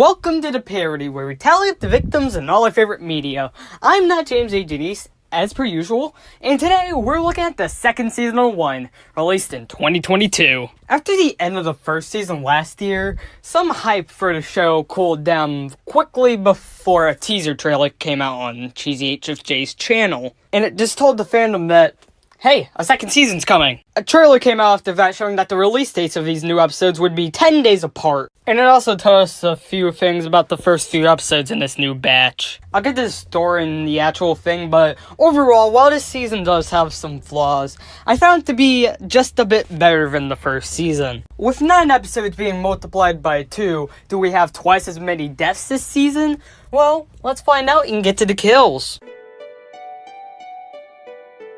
Welcome to the parody, where we tally up the victims and all our favorite media. I'm not James A. Janice, as per usual, and today we're looking at the second season of One, released in 2022. After the end of the first season last year, some hype for the show cooled down quickly before a teaser trailer came out on Cheesy HFJ's channel, and it just told the fandom that, hey, a second season's coming. A trailer came out after that showing that the release dates of these new episodes would be 10 days apart. And it also told us a few things about the first few episodes in this new batch. I'll get to the story and the actual thing, but overall, while this season does have some flaws, I found it to be just a bit better than the first season. With 9 episodes being multiplied by 2, do we have twice as many deaths this season? Well, let's find out and get to the kills.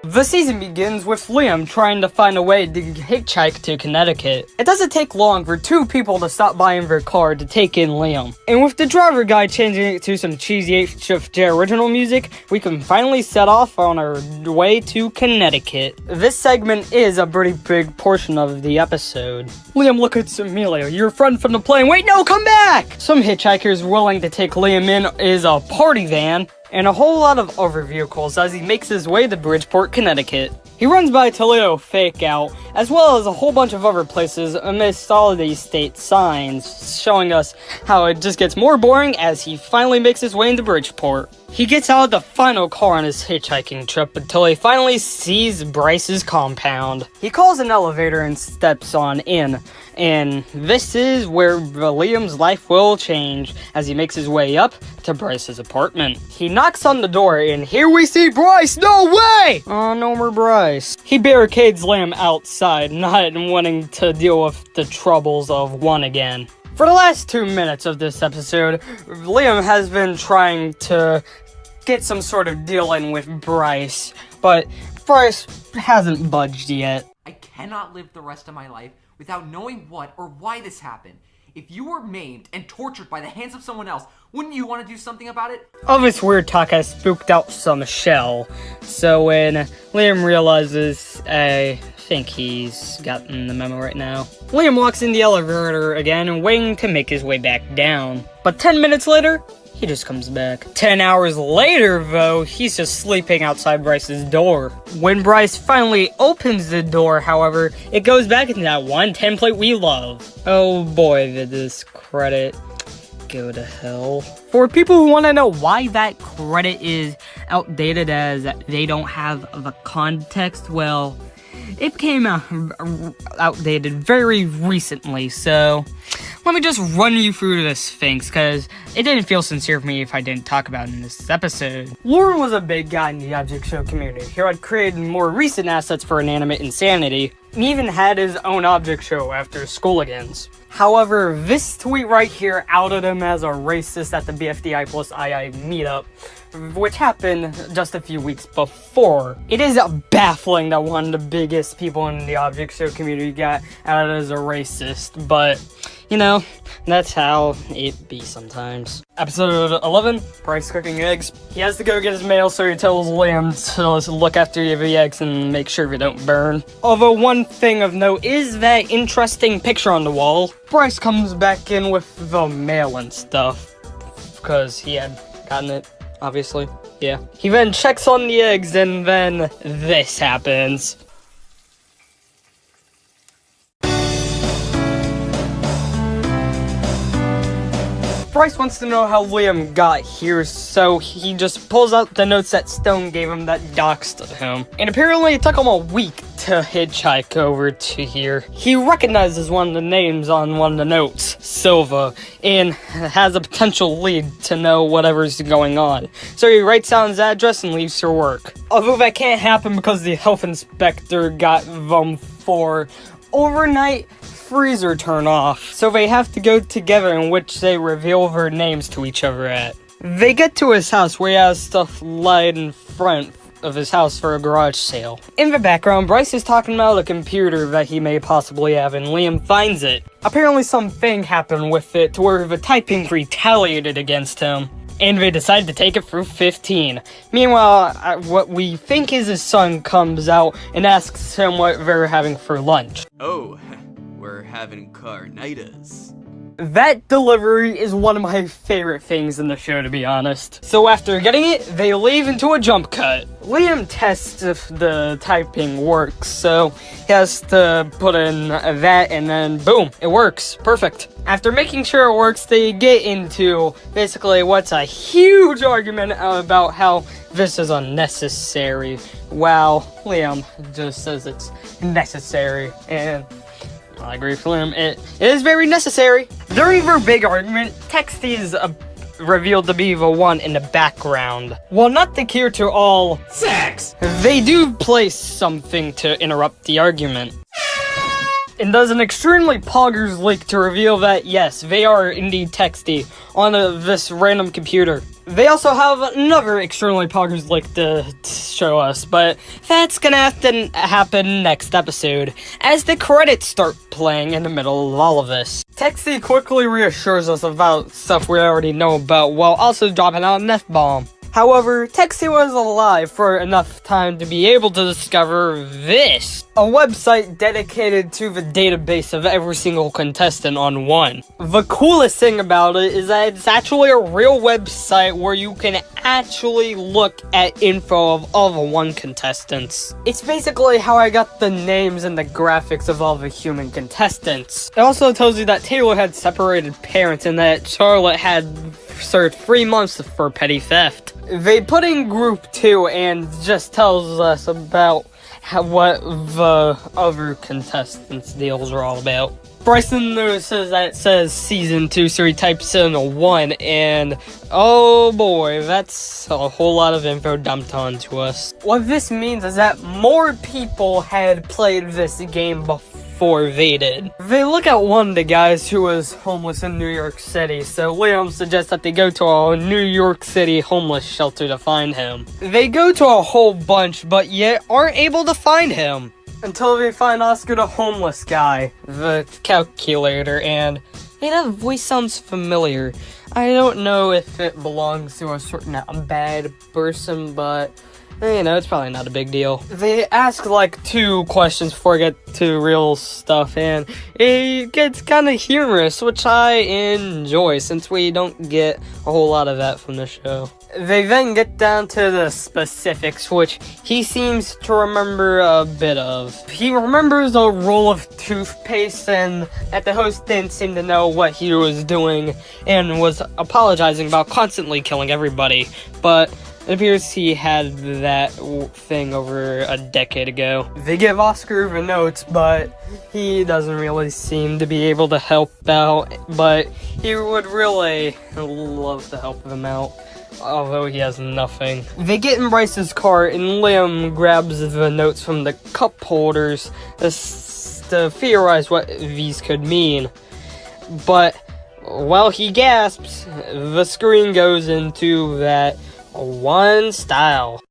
The season begins with Liam trying to find a way to hitchhike to Connecticut. It doesn't take long for 2 people to stop by in their car to take in Liam. And with the driver guy changing it to some cheesy HFJ original music, we can finally set off on our way to Connecticut. This segment is a pretty big portion of the episode. Liam, look at Amelia, your friend from the plane. Wait, no, come back! Some hitchhikers willing to take Liam in is a party van, and a whole lot of other vehicles as he makes his way to Bridgeport, Connecticut. He runs by Toledo Fake Out, as well as a whole bunch of other places amidst all of these state signs, showing us how it just gets more boring as he finally makes his way into Bridgeport. He gets out of the final car on his hitchhiking trip until he finally sees Bryce's compound. He calls an elevator and steps on in, and this is where Liam's life will change as he makes his way up to Bryce's apartment. He knocks on the door, and here we see Bryce! No way! Oh, no more Bryce. He barricades Liam outside, not wanting to deal with the troubles of One again. For the last 2 minutes of this episode, Liam has been trying to get some sort of deal in with Bryce, but Bryce hasn't budged yet. I cannot live the rest of my life without knowing what or why this happened. If you were maimed and tortured by the hands of someone else, wouldn't you want to do something about it? All this weird talk has spooked out some Shell, so when Liam realizes, I think he's gotten the memo right now, Liam walks in the elevator again, waiting to make his way back down. But 10 minutes later, he just comes back. 10 hours later, though, he's just sleeping outside Bryce's door. When Bryce finally opens the door, however, it goes back into that one template we love. Oh boy, did this credit go to hell. For people who want to know why that credit is outdated as they don't have the context, well, it became outdated very recently, so let me just run you through this things, because it didn't feel sincere for me if I didn't talk about it in this episode. Lauren was a big guy in the object show community. He had created more recent assets for Inanimate Insanity, and even had his own object show after Schooligans. However, this tweet right here outed him as a racist at the BFDI plus II meetup, which happened just a few weeks before. It is baffling that one of the biggest people in the object show community got outed as a racist, but, you know, that's how it be sometimes. Episode 11, Bryce cooking eggs. He has to go get his mail, so he tells Liam to look after the eggs and make sure they don't burn. Although one thing of note is that interesting picture on the wall. Bryce comes back in with the mail and stuff, because he had gotten it. Obviously, yeah. He then checks on the eggs, and then this happens. Bryce wants to know how Liam got here, so he just pulls out the notes that Stone gave him that doxed him. And apparently it took him a week to hitchhike over to here. He recognizes one of the names on one of the notes, Silva, and has a potential lead to know whatever's going on. So he writes down his address and leaves for work. Although that can't happen because the health inspector got them for overnight freezer turn off, so they have to go together, in which they reveal their names to each other at. They get to his house where he has stuff laid in front of his house for a garage sale. In the background, Bryce is talking about a computer that he may possibly have, and Liam finds it. Apparently something happened with it to where the typing retaliated against him, and they decide to take it through 15. Meanwhile, what we think is his son comes out and asks him what they're having for lunch. Oh, we're having carnitas. That delivery is one of my favorite things in the show, to be honest. So after getting it, they leave into a jump cut. Liam tests if the typing works, so he has to put in that, and then boom, it works. Perfect. After making sure it works, they get into basically what's a huge argument about how this is unnecessary. Wow, Liam just says it's necessary, and I agree with Liam. It is very necessary. During their big argument, Texty is revealed to be the one in the background. While not the cue to all sex, they do place something to interrupt the argument. And does an extremely poggers leak to reveal that, yes, they are indeed Texty on this random computer. They also have another extremely poggers leak to show us, but that's gonna have to happen next episode, as the credits start playing in the middle of all of this. Texty quickly reassures us about stuff we already know about, while also dropping out an F-bomb. However, Texty was alive for enough time to be able to discover this. A website dedicated to the database of every single contestant on one. The coolest thing about it is that it's actually a real website where you can actually look at info of all the one contestants. It's basically how I got the names and the graphics of all the human contestants. It also tells you that Taylor had separated parents and that Charlotte had served 3 months for petty theft. They put in group 2 and just tells us about what the other contestants' deals are all about. Bryson notices that it says season 2, so he types in a 1, and oh boy, that's a whole lot of info dumped onto us. What this means is that more people had played this game before they did. They look at one of the guys who was homeless in New York City, so Liam suggests that they go to a New York City homeless shelter to find him. They go to a whole bunch, but yet aren't able to find him. Until they find Oscar the homeless guy, the calculator, and hey, that voice sounds familiar. I don't know if it belongs to a certain bad person, but you know, it's probably not a big deal. They ask like 2 questions before I get to real stuff, and it gets kind of humorous, which I enjoy since we don't get a whole lot of that from the show. They then get down to the specifics, which he seems to remember a bit of. He remembers a roll of toothpaste and that the host didn't seem to know what he was doing and was apologizing about constantly killing everybody, but it appears he had that thing over a decade ago. They give Oscar the notes, but he doesn't really seem to be able to help out, but he would really love to help them out, although he has nothing. They get in Bryce's car, and Liam grabs the notes from the cup holders to theorize what these could mean. But while he gasps, the screen goes into that one style.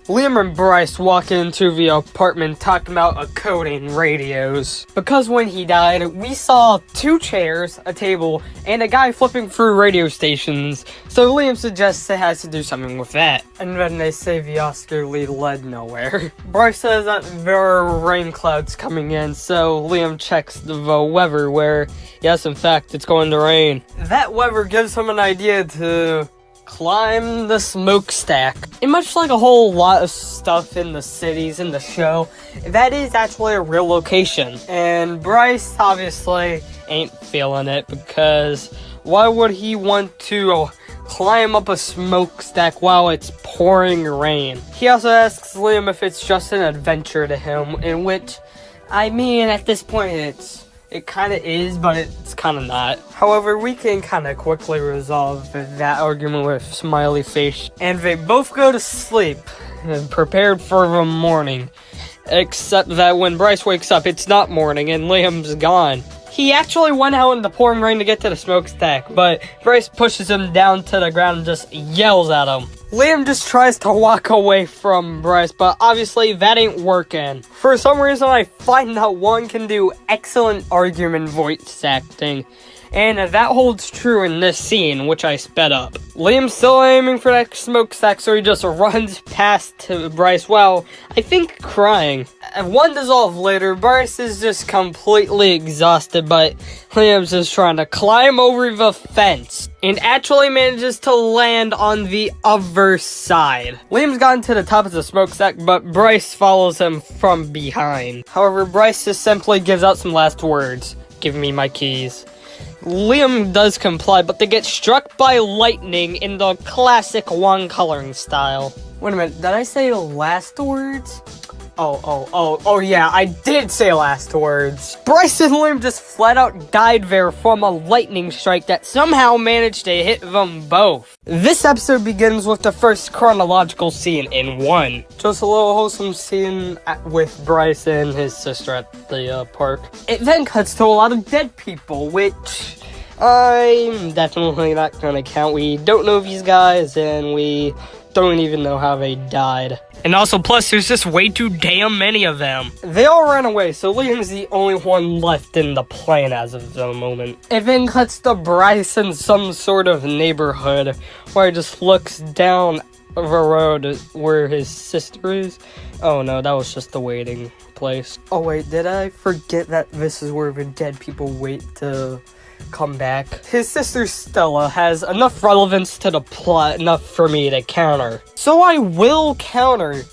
Liam and Bryce walk into the apartment talking about coding radios. Because when he died, we saw 2 chairs, a table, and a guy flipping through radio stations, so Liam suggests it has to do something with that. And then they say the Oscar lead led nowhere. Bryce says that there are rain clouds coming in, so Liam checks the weather where, yes, in fact, it's going to rain. That weather gives him an idea to climb the smokestack. And much like a whole lot of stuff in the cities in the show, that is actually a real location. And Bryce obviously ain't feeling it, because why would he want to climb up a smokestack while it's pouring rain? He also asks Liam if it's just an adventure to him, in which, I mean, at this point it kind of is, but it's kind of not. However, we can kind of quickly resolve that argument with smiley face, and they both go to sleep, prepared for the morning. Except that when Bryce wakes up, it's not morning, and Liam's gone. He actually went out in the pouring rain to get to the smokestack, but Bryce pushes him down to the ground and just yells at him. Liam just tries to walk away from Bryce, but obviously that ain't working. For some reason, I find that one can do excellent argument voice acting, And that holds true in this scene, which I sped up. Liam's still aiming for that smokestack, so he just runs past to Bryce while, I think, crying. One dissolve later, Bryce is just completely exhausted, but Liam's just trying to climb over the fence and actually manages to land on the other side. Liam's gotten to the top of the smokestack, but Bryce follows him from behind. However, Bryce just simply gives out some last words. Give me my keys. Liam does comply, but they get struck by lightning in the classic wand coloring style. Wait a minute, did I say last words? Oh yeah, I did say last words. Bryce and Liam just flat out died there from a lightning strike that somehow managed to hit them both. This episode begins with the first chronological scene in 1. Just a little wholesome scene with Bryce and his sister at the park. It then cuts to a lot of dead people, which I'm definitely not gonna count. We don't know these guys, and we don't even know how they died. And also, plus, there's just way too damn many of them. They all ran away, so Liam's the only one left in the plane as of the moment. It then cuts to Bryce in some sort of neighborhood, where he just looks down the road where his sister is. Oh no, that was just the waiting place. Oh wait, did I forget that this is where the dead people wait to come back? His sister Stella has enough relevance to the plot, enough for me to counter. So I will counter,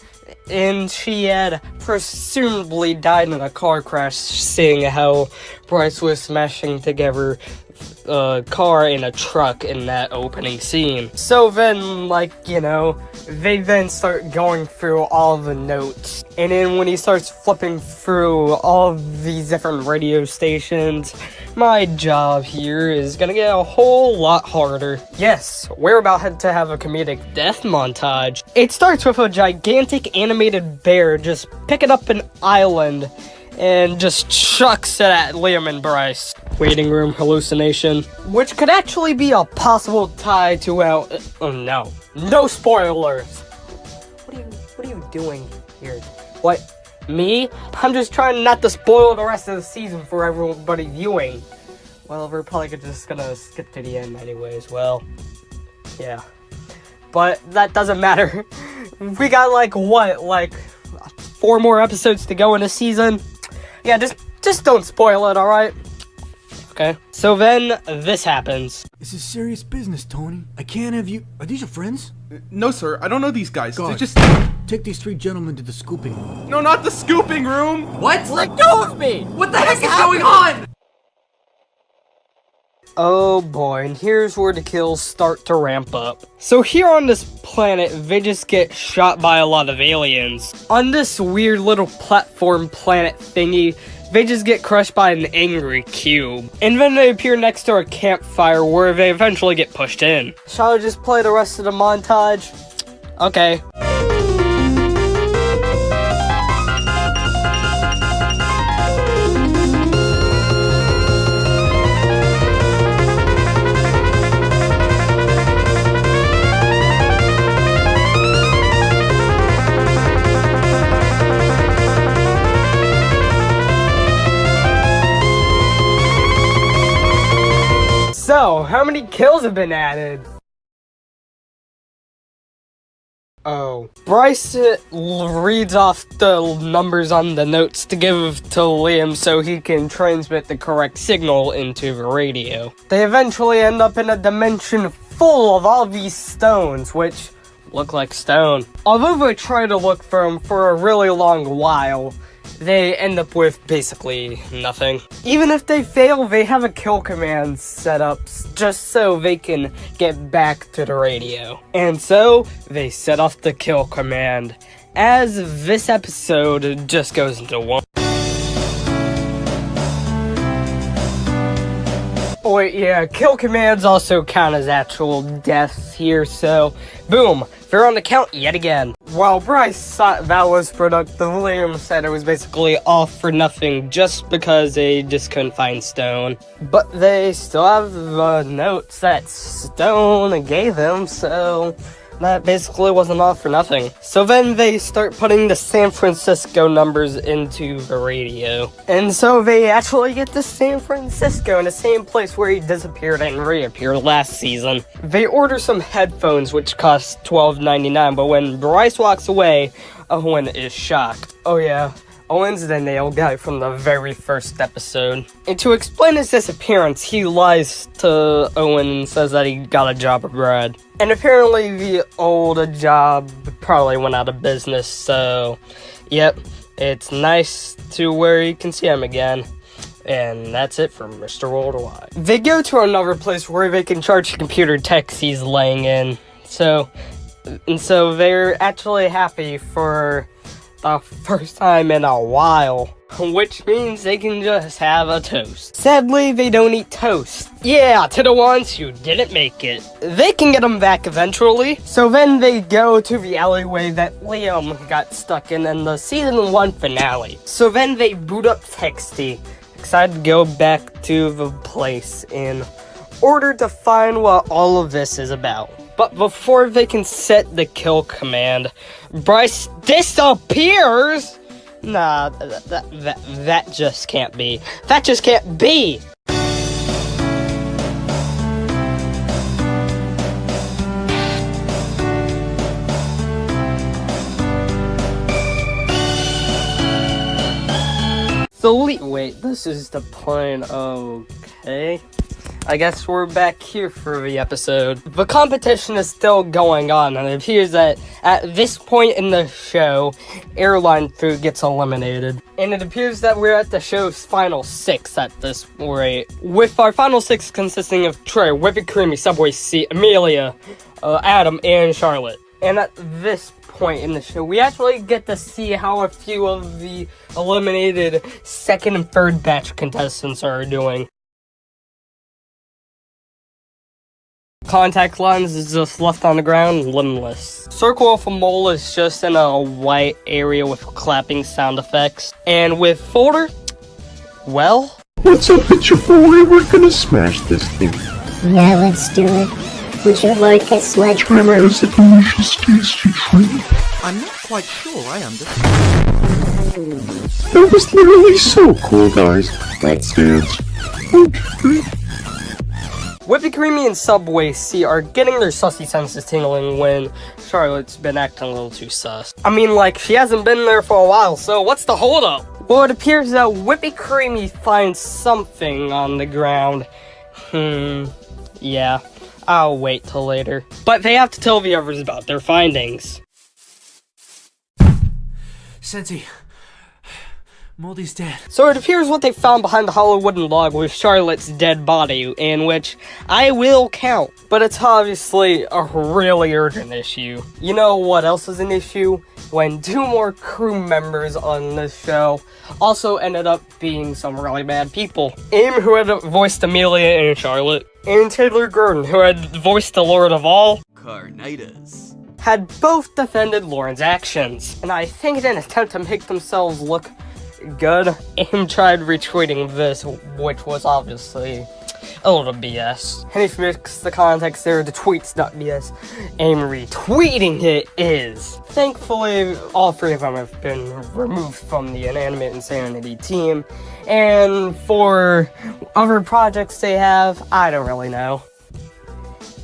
and she had presumably died in a car crash, seeing how Bryce was smashing together a car and a truck in that opening scene. So then, like, you know, they then start going through all the notes. And then when he starts flipping through all these different radio stations, my job here is gonna get a whole lot harder. Yes, we're about to have a comedic death montage. It starts with a gigantic animated bear just picking up an island and just chucks it at Liam and Bryce. Waiting room hallucination, which could actually be a possible tie to our... oh no. No spoilers! What are you doing here? What? Me? I'm just trying not to spoil the rest of the season for everybody viewing. Well, we're probably just gonna skip to the end anyways, well, yeah. But that doesn't matter. We got like, what, like 4 more episodes to go in a season? Yeah, just don't spoil it, alright? Okay. So then, this happens. This is serious business, Tony. I can't have you... Are these your friends? No, sir. I don't know these guys. God. They just... Take these 3 gentlemen to the scooping room. No, not the scooping room! What? Let go of me! What the heck is going on? Oh boy, and here's where the kills start to ramp up. So here on this planet, they just get shot by a lot of aliens. On this weird little platform planet thingy, they just get crushed by an angry cube. And then they appear next to a campfire where they eventually get pushed in. Shall I just play the rest of the montage? Okay. So, how many kills have been added? Oh. Bryce reads off the numbers on the notes to give to Liam so he can transmit the correct signal into the radio. They eventually end up in a dimension full of all these stones, which look like stone. Although they try to look for them for a really long while, they end up with basically nothing. Even if they fail, they have a kill command set up just so they can get back to the radio. And so, they set off the kill command, as this episode just goes into one. Oh wait, yeah, kill commands also count as actual deaths here, so boom, they're on the count yet again. While Bryce thought that was productive, Liam said it was basically all for nothing just because they just couldn't find Stone. But they still have the notes that Stone gave him, so that basically wasn't all for nothing. So then they start putting the San Francisco numbers into the radio. And so they actually get to San Francisco in the same place where he disappeared and reappeared last season. They order some headphones which cost $12.99, but when Bryce walks away, Owen is shocked. Oh yeah, Owen's the nail guy from the very first episode. And to explain his disappearance, he lies to Owen and says that he got a job abroad. And apparently the old job probably went out of business, so yep, it's nice to where you can see him again. And that's it from Mr. Worldwide. They go to another place where they can charge the computer techs he's laying in. So they're actually happy for the first time in a while, which means they can just have a toast. Sadly, they don't eat toast. Yeah, to the ones who didn't make it. They can get them back eventually. So then they go to the alleyway that Liam got stuck in the season 1 finale. So then they boot up Texty, excited to go back to the place in order to find what all of this is about. But before they can set the kill command, Bryce disappears? Nah, that just can't be. That just can't be! So wait, this is the plane, okay. I guess we're back here for the episode. The competition is still going on, and it appears that at this point in the show, airline food gets eliminated. And it appears that we're at the show's final 6 at this rate, with our final 6 consisting of Trey, Whippy Creamy, Subway C, Amelia, Adam, and Charlotte. And at this point in the show, we actually get to see how a few of the eliminated second and third batch contestants are doing. Contact lens is just left on the ground, limbless. Circle of a mole is just in a white area with clapping sound effects. And with Folder, well... What's up, it's your boy, we're gonna smash this thing. Yeah, let's do it. Would you like a sledgehammer? Is it delicious, tasty treat? I'm not quite sure I understand. That was literally so cool, guys. Let's dance. Okay. Whippy Creamy and Subway C are getting their sussy senses tingling when Charlotte's been acting a little too sus. I mean, like, she hasn't been there for a while, so what's the holdup? Well, it appears that Whippy Creamy finds something on the ground. Yeah, I'll wait till later. But they have to tell the others about their findings. Sensei, Moldy's dead. So it appears what they found behind the hollow wooden log was Charlotte's dead body, in which I will count. But it's obviously a really urgent issue. You know what else is an issue? When 2 more crew members on this show also ended up being some really bad people. Aim, who had voiced Amelia and Charlotte, and Taylor Gordon, who had voiced the Lord of all, Carnitas, had both defended Lauren's actions. And I think in an attempt to make themselves look good, AIM tried retweeting this, which was obviously a little BS. And if you mix the context there, the tweet's not BS. AIM retweeting it is. Thankfully, all 3 of them have been removed from the Inanimate Insanity team. And for other projects they have, I don't really know.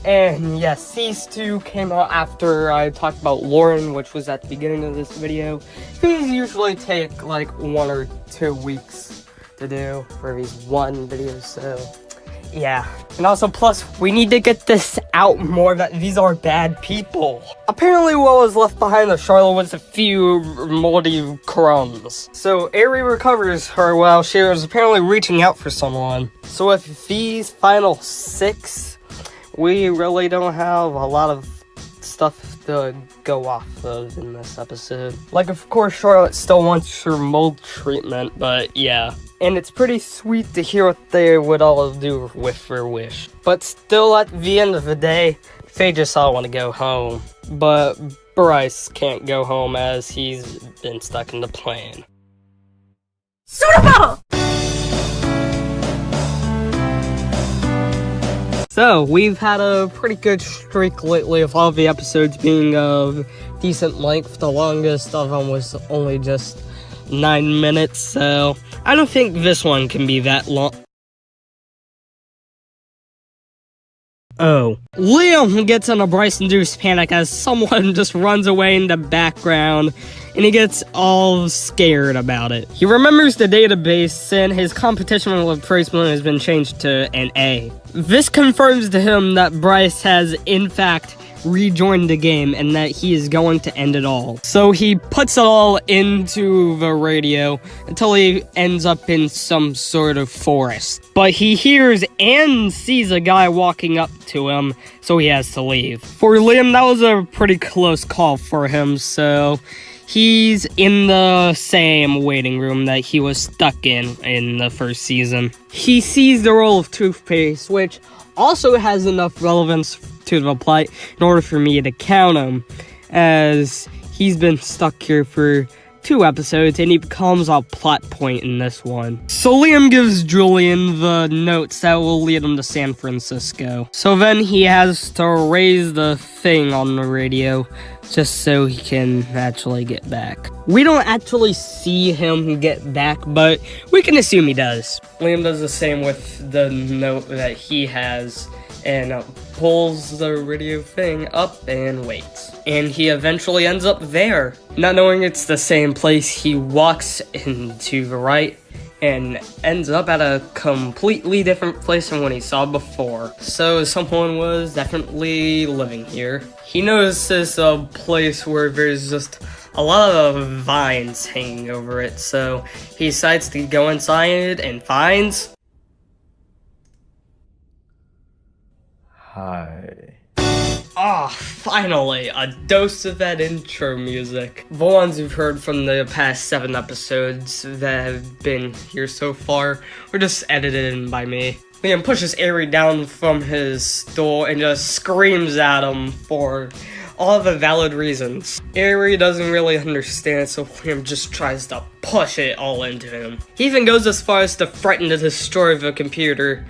And yes, these 2 came out after I talked about Lauren, which was at the beginning of this video. These usually take like 1 or 2 weeks to do for these 1 videos, so yeah. And also, plus, we need to get this out more that these are bad people. Apparently what was left behind of Charlotte was a few moldy crumbs. So Aerie recovers her while she was apparently reaching out for someone. So with these final 6, we really don't have a lot of stuff to go off of in this episode. Like, of course, Charlotte still wants her mold treatment, but yeah. And it's pretty sweet to hear what they would all do with their wish. But still, at the end of the day, they just all want to go home. But Bryce can't go home as he's been stuck in the plane. Suitable! So, we've had a pretty good streak lately of all the episodes being of decent length. The longest of them was only just 9 minutes, so I don't think this one can be that long. Oh. Liam gets in a Bryce-induced panic as someone just runs away in the background, and he gets all scared about it. He remembers the database, and his competition with placement has been changed to an A. This confirms to him that Bryce has, in fact, rejoined the game and that he is going to end it all. So he puts it all into the radio until he ends up in some sort of forest. But he hears and sees a guy walking up to him, so he has to leave. For Liam, that was a pretty close call for him, so he's in the same waiting room that he was stuck in the first season. He sees the roll of toothpaste, which also has enough relevance to the plot in order for me to count him, as he's been stuck here for 2 episodes and he becomes a plot point in this one. So Liam gives Julian the notes that will lead him to San Francisco. So then he has to raise the thing on the radio just so he can actually get back. We don't actually see him get back, but we can assume he does. Liam does the same with the note that he has and pulls the radio thing up and waits. And he eventually ends up there. Not knowing it's the same place, he walks into the right and ends up at a completely different place than what he saw before. So someone was definitely living here. He notices a place where there's just a lot of vines hanging over it, so he decides to go inside and finds... Hi. Ah, finally, a dose of that intro music. The ones you've heard from the past 7 episodes that have been here so far were just edited in by me. Liam pushes Ari down from his stool and just screams at him for all the valid reasons. Ari doesn't really understand, so Liam just tries to push it all into him. He even goes as far as to threaten to destroy the computer,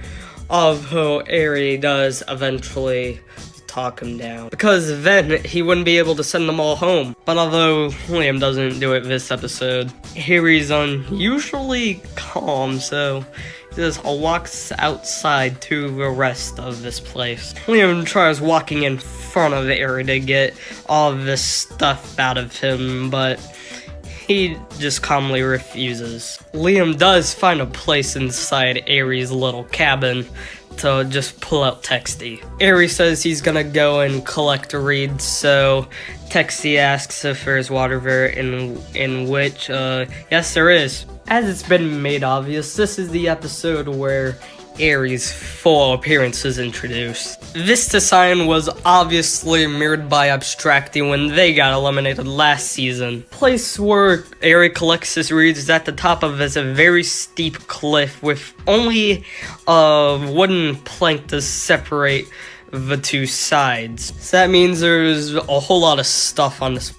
although Ari does eventually talk him down, because then he wouldn't be able to send them all home. But although Liam doesn't do it this episode, Harry's unusually calm, so he just walks outside to the rest of this place. Liam tries walking in front of Harry to get all of this stuff out of him, but he just calmly refuses. Liam does find a place inside Ari's little cabin to just pull out Texty. Ari says he's gonna go and collect a reed, so Texty asks if there's water there, in which, yes there is. As it's been made obvious, this is the episode where Ari's full appearance is introduced. This design was obviously mirrored by Abstracti when they got eliminated last season. The place where Ari collects his reeds is at the top of a very steep cliff with only a wooden plank to separate the 2 sides. So that means there's a whole lot of stuff on this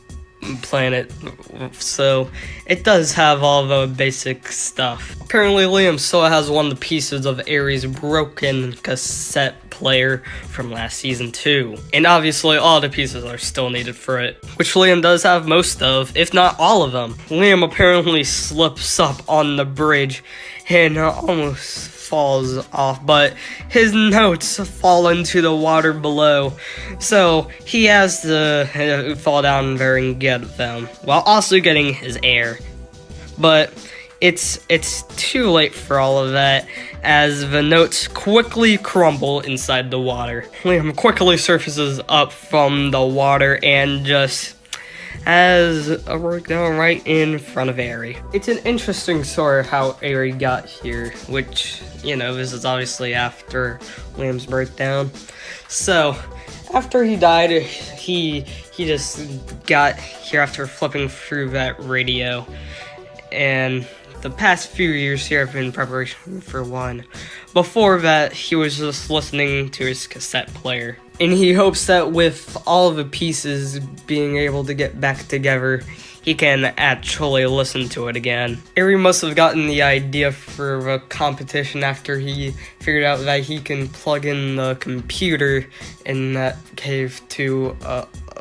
planet, so it does have all the basic stuff. Apparently Liam still has one of the pieces of Ari's broken cassette player from last season 2, and obviously all the pieces are still needed for it, which Liam does have most of, if not all of them. Liam apparently slips up on the bridge and almost falls off, but his notes fall into the water below, so he has to fall down there and get them, while also getting his air. But it's too late for all of that, as the notes quickly crumble inside the water. Liam quickly surfaces up from the water and just has a breakdown right in front of Ari. It's an interesting story of how Ari got here, which, you know, this is obviously after Liam's breakdown. So, after he died, he just got here after flipping through that radio, and the past few years here have been in preparation for one. Before that, he was just listening to his cassette player. And he hopes that with all of the pieces being able to get back together, he can actually listen to it again. Eri must have gotten the idea for the competition after he figured out that he can plug in the computer in that cave to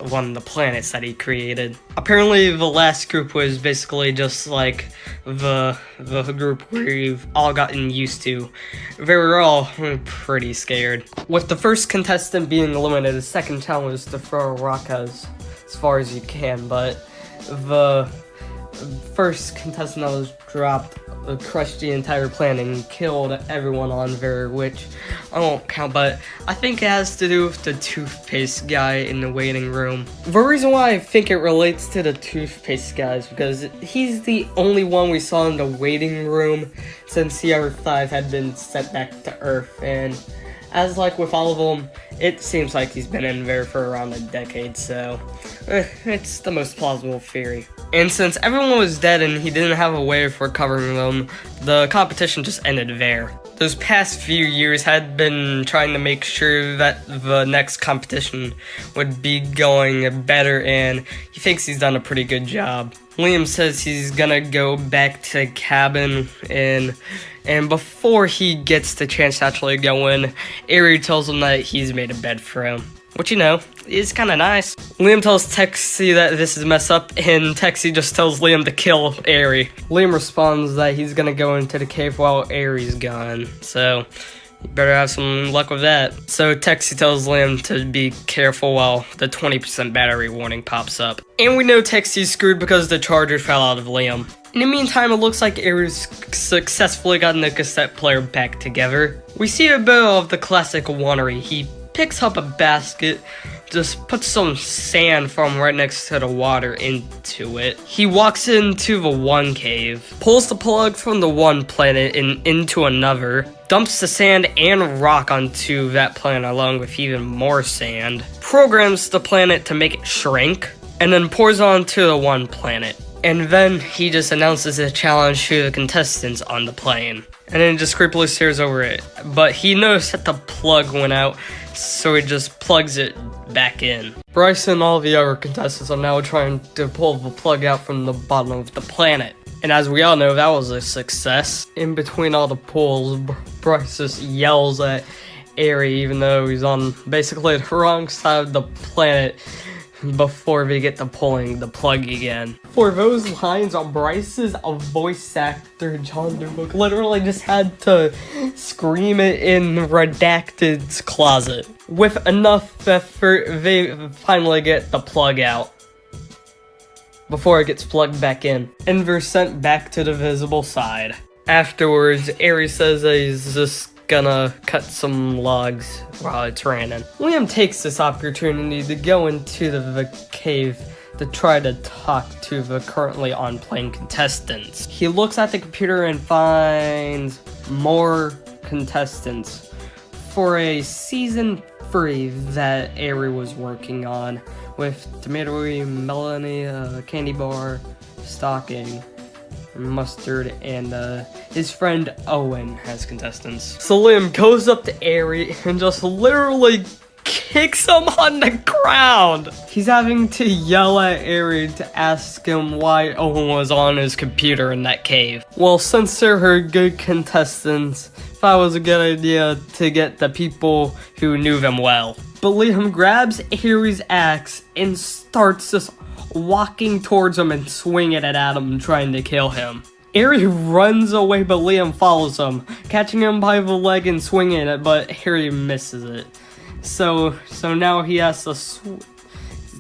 one of the planets that he created. Apparently the last group was basically just like the group we've all gotten used to. They were all pretty scared. With the first contestant being eliminated, the second challenge was to throw a rock as far as you can, but the first contestant that was dropped crushed the entire planet and killed everyone on there, which I won't count, but I think it has to do with the toothpaste guy in the waiting room. The reason why I think it relates to the toothpaste guy is because he's the only one we saw in the waiting room since the other 5 had been sent back to Earth, and as like with all of them, it seems like he's been in there for around a decade, so it's the most plausible theory. And since everyone was dead and he didn't have a way of recovering them, the competition just ended there. Those past few years had been trying to make sure that the next competition would be going better, and he thinks he's done a pretty good job. Liam says he's gonna go back to the cabin, and before he gets the chance to actually go in, Eri tells him that he's made a bed for him, which, you know, is kind of nice. Liam tells Texie that this is messed up, and Texie just tells Liam to kill Eri. Liam responds that he's gonna go into the cave while Eri's gone, so you better have some luck with that. So Texie tells Liam to be careful while the 20% battery warning pops up. And we know Texie's screwed because the charger fell out of Liam. In the meantime, it looks like Eri's successfully gotten the cassette player back together. We see a bit of the classic onery. He picks up a basket, just puts some sand from right next to the water into it. He walks into the one cave, pulls the plug from the one planet and into another, dumps the sand and rock onto that planet along with even more sand, programs the planet to make it shrink, and then pours onto the one planet. And then he just announces a challenge to the contestants on the plane, and then just creepily stares over it. But he noticed that the plug went out, so he just plugs it back in. Bryce and all the other contestants are now trying to pull the plug out from the bottom of the planet. And as we all know, that was a success. In between all the pulls, Bryce just yells at Eri, even though he's on basically the wrong side of the planet, before we get to pulling the plug again. For those lines, Bryce's voice actor, John Dubook, literally just had to scream it in Redacted's closet. With enough effort, they finally get the plug out before it gets plugged back in, and they're sent back to the visible side. Afterwards, Eri says that he's just gonna cut some logs while it's raining. Liam takes this opportunity to go into the cave to try to talk to the currently on plane contestants. He looks at the computer and finds more contestants for a season 3 that Eri was working on, with Tomatoey, Melanie, Candy Bar, Stocking, Mustard, and his friend Owen as contestants. So Liam goes up to Eri and just literally kicks him on the ground. He's having to yell at Eri to ask him why Owen was on his computer in that cave. Well, since they're good contestants, thought it was a good idea to get the people who knew them well. But Liam grabs Eri's axe and starts just walking towards him and swinging it at him, trying to kill him. Eri runs away, but Liam follows him, catching him by the leg and swinging it, but Eri misses it. So now he has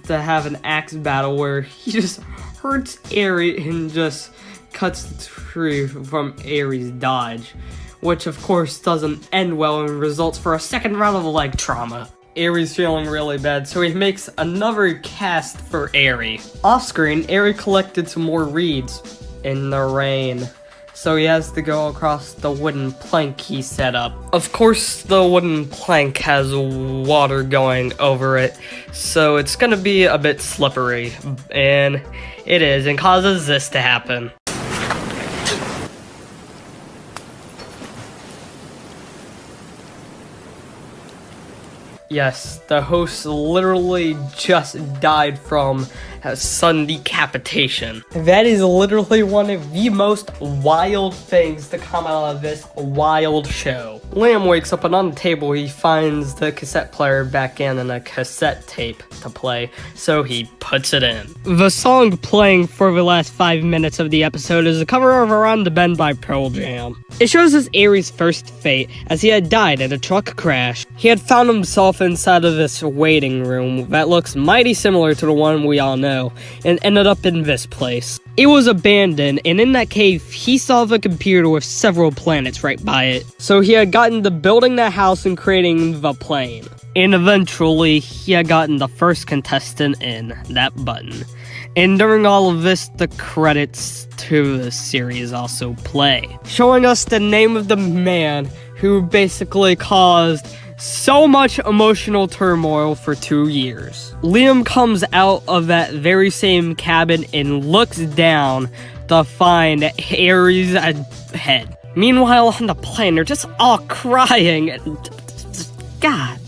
to have an axe battle where he just hurts Eri and just cuts the tree from Eri's dodge, which of course doesn't end well and results for a second round of leg trauma. Eri's feeling really bad, so he makes another cast for Eri. Off-screen, Eri collected some more reeds in the rain, so he has to go across the wooden plank he set up. Of course, the wooden plank has water going over it, so it's gonna be a bit slippery, and it is, and causes this to happen. Yes, the host literally just died from sudden decapitation. That is literally one of the most wild things to come out of this wild show. Liam wakes up and on the table he finds the cassette player back in and a cassette tape to play, so he puts it in. The song playing for the last 5 minutes of the episode is a cover of Around the Bend by Pearl Jam. It shows us Ari's first fate, as he had died in a truck crash. He had found himself inside of this waiting room that looks mighty similar to the one we all know, and ended up in this place. It was abandoned, and in that cave, he saw the computer with several planets right by it. So he had gotten to building that house and creating the plane. And eventually, he had gotten the first contestant in, that button. And during all of this, the credits to the series also play, showing us the name of the man who basically caused so much emotional turmoil for 2 years. Liam comes out of that very same cabin and looks down to find Ari's head. Meanwhile, on the plane, they're just all crying. God.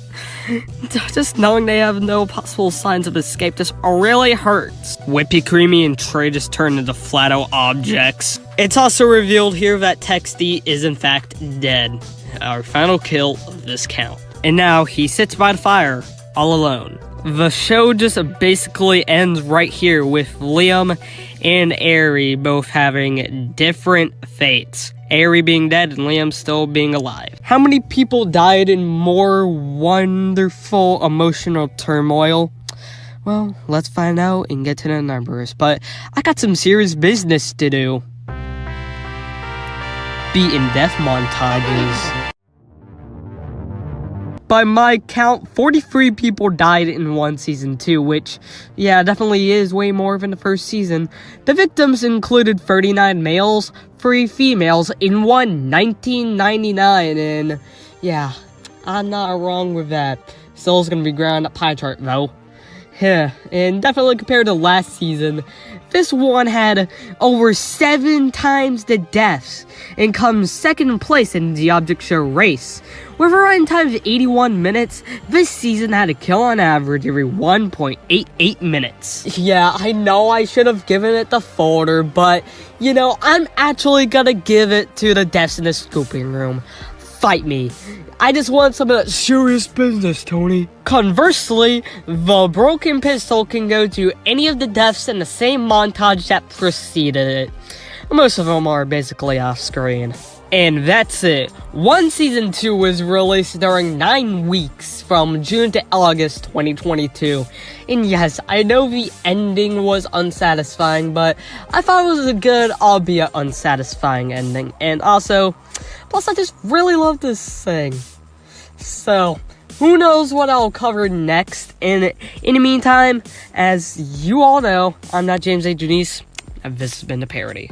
Just knowing they have no possible signs of escape just really hurts. Whippy Creamy and Trey just turn into flat-out objects. It's also revealed here that Texty is in fact dead. Our final kill of this count. And now he sits by the fire, all alone. The show just basically ends right here with Liam and Ari both having different fates. Ari being dead and Liam still being alive. How many people died in more wonderful emotional turmoil? Well, let's find out and get to the numbers. But I got some serious business to do. Beaten death montages. By my count, 43 people died in one season 2, which, yeah, definitely is way more than the first season. The victims included 39 males, 3 females, and 1 1999, and yeah, I'm not wrong with that. Still is gonna be ground up pie chart though. Yeah, and definitely compared to last season, this one had over 7 times the deaths and comes second place in the object show race. With a run time of 81 minutes, this season had a kill on average every 1.88 minutes. Yeah, I know I should have given it the folder, but, you know, I'm actually gonna give it to the deaths in the scooping room. Fight me. I just want some of that serious business, Tony. Conversely, the broken pistol can go to any of the deaths in the same montage that preceded it. Most of them are basically off screen. And that's it. Season 2 was released during 9 weeks from June to August 2022. And yes, I know the ending was unsatisfying, but I thought it was a good, albeit unsatisfying ending. And also, plus I just really love this thing. So, who knows what I'll cover next. And in the meantime, as you all know, I'm not James A. Janice, and this has been the Parody.